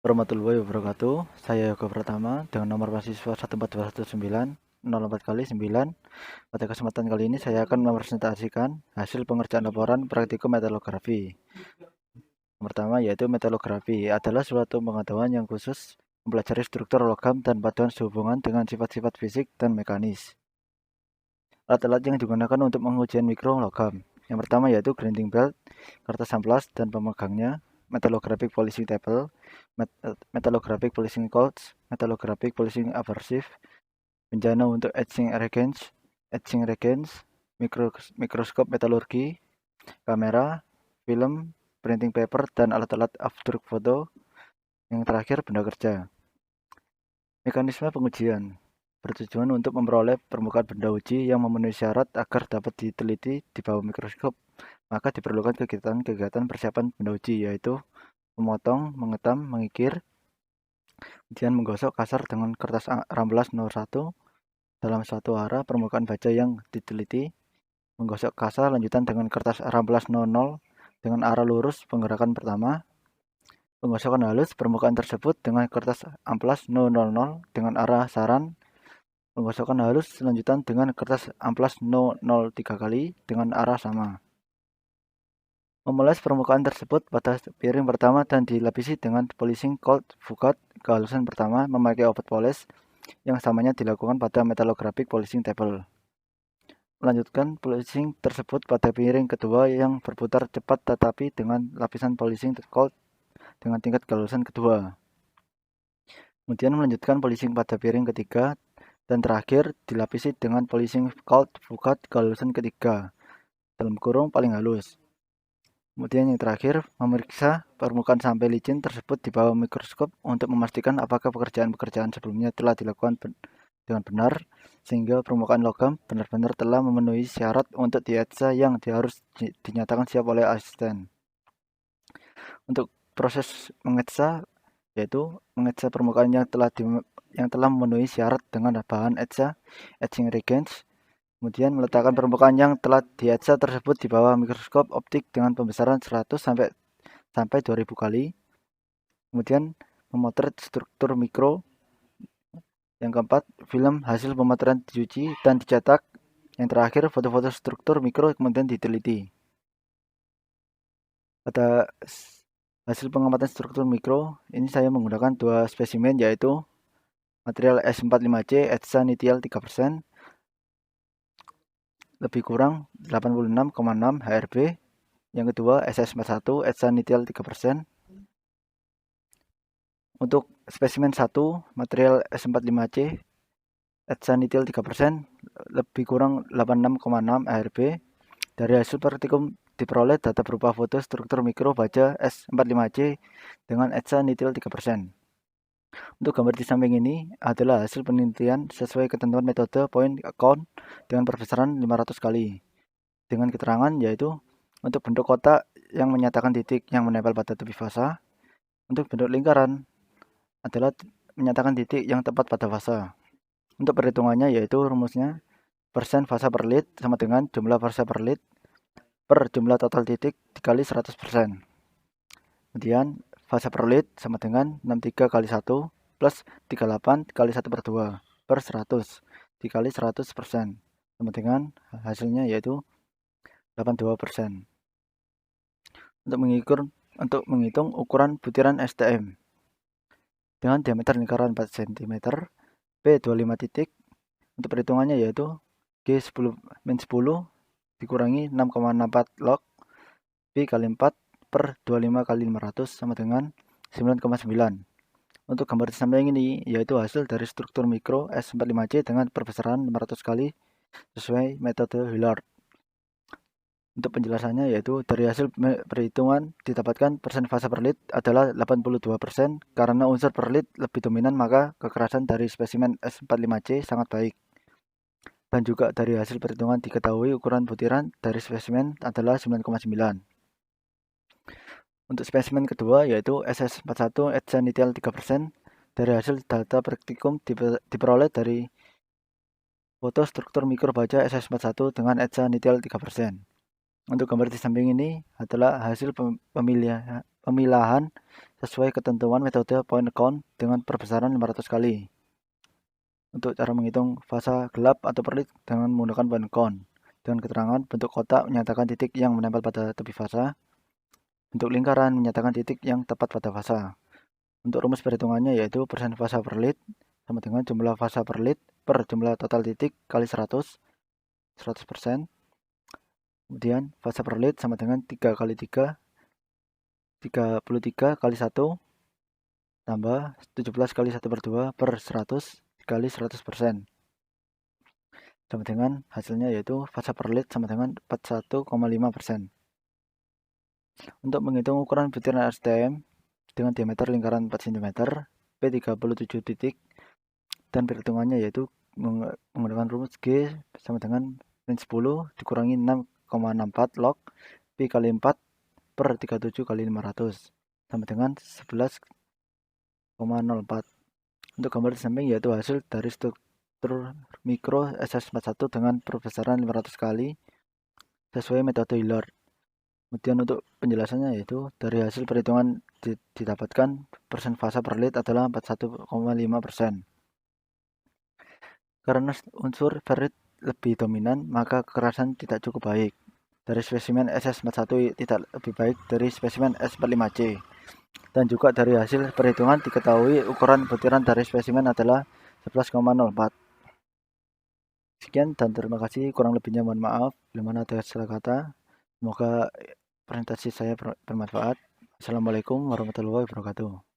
Warahmatullahi wabarakatuh. Saya Yoga Pratama dengan nomor mahasiswa 14209 kali 9. Pada kesempatan kali ini saya akan mempresentasikan hasil pengerjaan laporan praktikum metalografi. Yang pertama yaitu metalografi adalah suatu pengetahuan yang khusus mempelajari struktur logam dan paduan sehubungan dengan sifat-sifat fisik dan mekanis. Alat-alat yang digunakan untuk pengujian mikro logam. Yang pertama yaitu grinding belt, kertas amplas dan pemegangnya, metallographic polishing table, metallographic polishing cords, metallographic polishing abrasive, bencana untuk etching reagents, mikroskop metalurgi, kamera, film, printing paper, dan alat-alat after foto. Yang terakhir benda kerja. Mekanisme pengujian bertujuan untuk memperoleh permukaan benda uji yang memenuhi syarat agar dapat diteliti di bawah mikroskop. Maka diperlukan kegiatan persiapan benda uji, yaitu memotong, mengetam, mengikir, kemudian menggosok kasar dengan kertas ramplas 01 dalam satu arah permukaan baja yang diteliti, menggosok kasar lanjutan dengan kertas ramplas 00 dengan arah lurus penggerakan pertama, penggosokan halus permukaan tersebut dengan kertas amplas 000 dengan arah saran, penggosokan halus lanjutan dengan kertas amplas 003 kali dengan arah sama. Memoles permukaan tersebut pada piring pertama dan dilapisi dengan polishing cold fugat kehalusan pertama memakai obat poles yang samanya dilakukan pada metallographic polishing table. Melanjutkan polishing tersebut pada piring kedua yang berputar cepat tetapi dengan lapisan polishing cold dengan tingkat kehalusan kedua. Kemudian melanjutkan polishing pada piring ketiga dan terakhir dilapisi dengan polishing cold fugat kehalusan ketiga dalam kurung paling halus. Kemudian yang terakhir, memeriksa permukaan sampai licin tersebut di bawah mikroskop untuk memastikan apakah pekerjaan-pekerjaan sebelumnya telah dilakukan dengan benar, sehingga permukaan logam benar-benar telah memenuhi syarat untuk dietsa yang harus dinyatakan siap oleh asisten. Untuk proses mengetsa, yaitu mengetsa permukaan yang telah memenuhi syarat dengan bahan etsa, etching reagents, kemudian meletakkan permukaan yang telah dietsa tersebut di bawah mikroskop optik dengan pembesaran 100 sampai 2000 kali. Kemudian memotret struktur mikro. Yang keempat, film hasil pemotretan dicuci dan dicetak. Yang terakhir, foto-foto struktur mikro kemudian diteliti. Pada hasil pengamatan struktur mikro, ini saya menggunakan dua spesimen, yaitu material S45C etsa nitial 3%, lebih kurang 86,6 HRB. Yang kedua SS41 etsa nitial 3%. Untuk spesimen 1 material S45C etsa nitial 3%, lebih kurang 86,6 ARB. Dari hasil praktikum diperoleh data berupa foto struktur mikro baja S45C dengan etsa nitial 3%. Untuk gambar di samping ini adalah hasil penelitian sesuai ketentuan metode point count dengan perbesaran 500 kali. Dengan keterangan yaitu untuk bentuk kotak yang menyatakan titik yang menempel pada tepi fasa, untuk bentuk lingkaran adalah menyatakan titik yang tepat pada fasa. Untuk perhitungannya yaitu rumusnya persen fasa per lit sama dengan jumlah fasa per lit per jumlah total titik dikali 100%. Kemudian fasa per lit sama dengan 63 kali 1 plus 38 kali 1 per 2 per 100 dikali 100% sama dengan hasilnya yaitu 82%. Untuk menghitung ukuran butiran STM dengan diameter lingkaran 4 cm, P25 titik, untuk perhitungannya yaitu G10-10 dikurangi 6,64 log Pi kali 4 per 25 kali 500 sama dengan 9,9. Untuk gambar di samping ini yaitu hasil dari struktur mikro S45C dengan perbesaran 500 kali sesuai metode Hilliard. Untuk penjelasannya yaitu dari hasil perhitungan didapatkan persen fasa per lit adalah 82% karena unsur per lit lebih dominan, maka kekerasan dari spesimen S45C sangat baik. Dan juga dari hasil perhitungan diketahui ukuran butiran dari spesimen adalah 9,9. Untuk spesimen kedua yaitu SS41 etsa nitial 3%, dari hasil data praktikum diperoleh dari foto struktur mikro baja SS41 dengan etsa nitial 3%. Untuk gambar di samping ini adalah hasil pemilahan sesuai ketentuan metode point count dengan perbesaran 500 kali. Untuk cara menghitung fasa gelap atau perlit dengan menggunakan point count. Dengan keterangan, bentuk kotak menyatakan titik yang menempel pada tepi fasa. Bentuk lingkaran menyatakan titik yang tepat pada fasa. Untuk rumus perhitungannya yaitu persen fasa per lit sama dengan jumlah fasa per lit per jumlah total titik kali 100%. Kemudian fasa per lit sama dengan 3 kali 3, 33 kali 1 tambah 17 kali 1 per 2 per 100 kali 100%. Sama dengan hasilnya yaitu fasa per lit sama dengan 41,5%. Untuk menghitung ukuran butiran STM dengan diameter lingkaran 4 cm, P37 titik, dan perhitungannya yaitu menggunakan rumus G sama dengan min 10 dikurangi 6,64 log Pi kali 4 per 37 kali 500 sama dengan 11,04. Untuk gambar di samping yaitu hasil dari struktur mikro SS41 dengan perbesaran 500 kali sesuai metode Hilliard. Kemudian untuk penjelasannya yaitu dari hasil perhitungan didapatkan persen fasa per lit adalah 41,5%. Karena unsur ferrit lebih dominan, maka kekerasan tidak cukup baik. Dari spesimen SS41 tidak lebih baik dari spesimen S45C. Dan juga dari hasil perhitungan diketahui ukuran butiran dari spesimen adalah 11,04. Sekian dan terima kasih, kurang lebihnya mohon maaf. Bila mana ada salah kata, semoga presentasi saya bermanfaat. Assalamualaikum warahmatullahi wabarakatuh.